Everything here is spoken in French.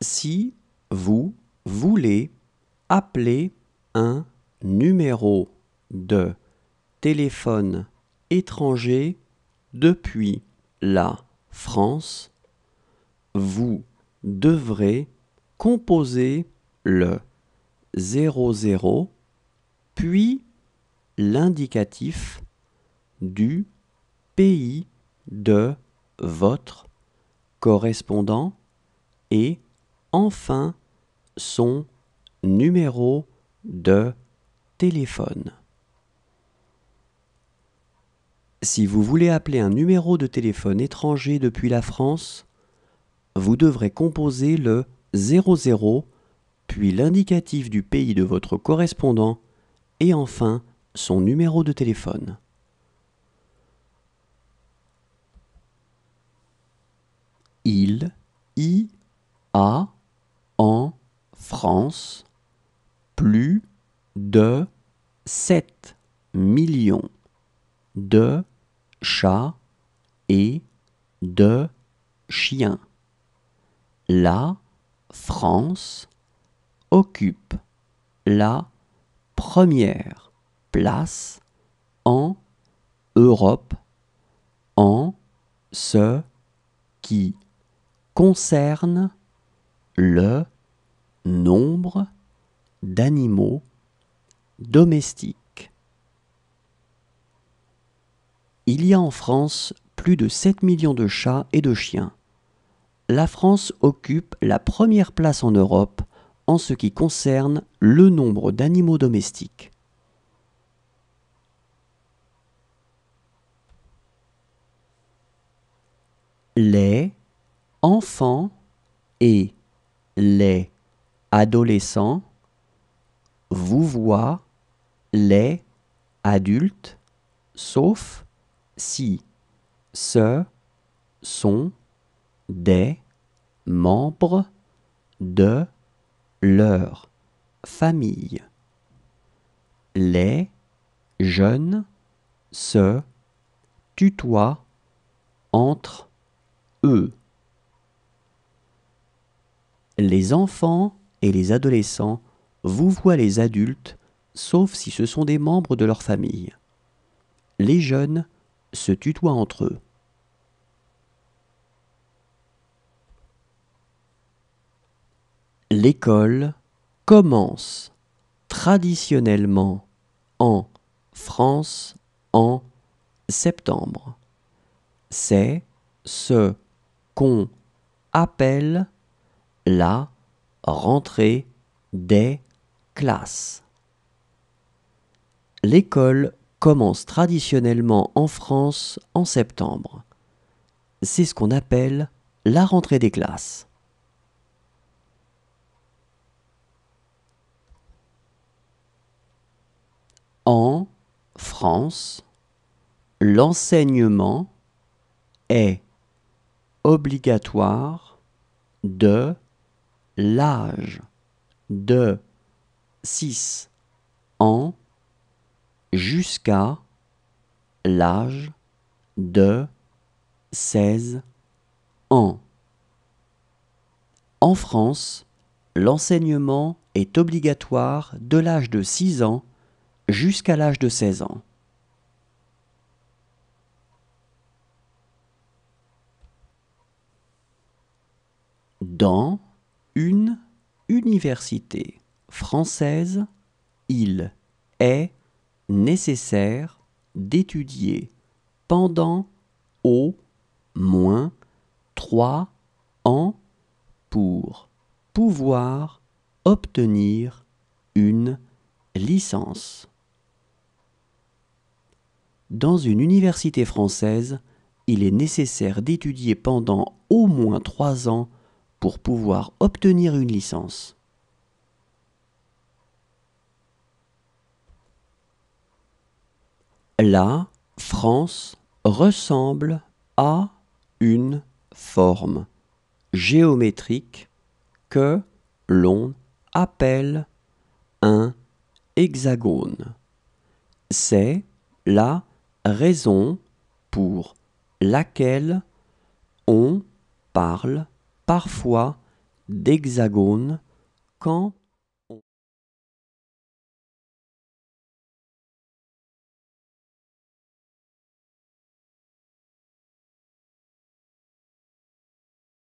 Si vous voulez appeler un numéro de téléphone étranger depuis la France, vous devrez composer le 00 puis l'indicatif du pays de votre correspondant et enfin son numéro de téléphone. Si vous voulez appeler un numéro de téléphone étranger depuis la France, vous devrez composer le 00, puis l'indicatif du pays de votre correspondant et enfin son numéro de téléphone. Il y a en France plus de 7 millions de chats et de chiens. La France occupe la première place en Europe en ce qui concerne le nombre d'animaux domestiques. Il y a en France plus de 7 millions de chats et de chiens. La France occupe la première place en Europe en ce qui concerne le nombre d'animaux domestiques. Les enfants et les adolescents vouvoient les adultes, sauf si ce sont des membres de leur famille. Les jeunes se tutoient entre eux. Les enfants et les adolescents vouvoient les adultes, sauf si ce sont des membres de leur famille. Les jeunes se tutoient entre eux. L'école commence traditionnellement en France en septembre. C'est ce qu'on appelle la rentrée des classes. L'école commence traditionnellement en France en septembre. C'est ce qu'on appelle la rentrée des classes. En France, l'enseignement est obligatoire de l'âge de 6 ans jusqu'à l'âge de 16 ans. En France, l'enseignement est obligatoire de l'âge de 6 ans jusqu'à l'âge de 16 ans. Dans une université française, il est nécessaire d'étudier pendant au moins 3 ans pour pouvoir obtenir une licence. Dans une université française, il est nécessaire d'étudier pendant au moins 3 ans pour pouvoir obtenir une licence. La France ressemble à une forme géométrique que l'on appelle un hexagone. C'est la raison pour laquelle on parle parfois d'hexagone quand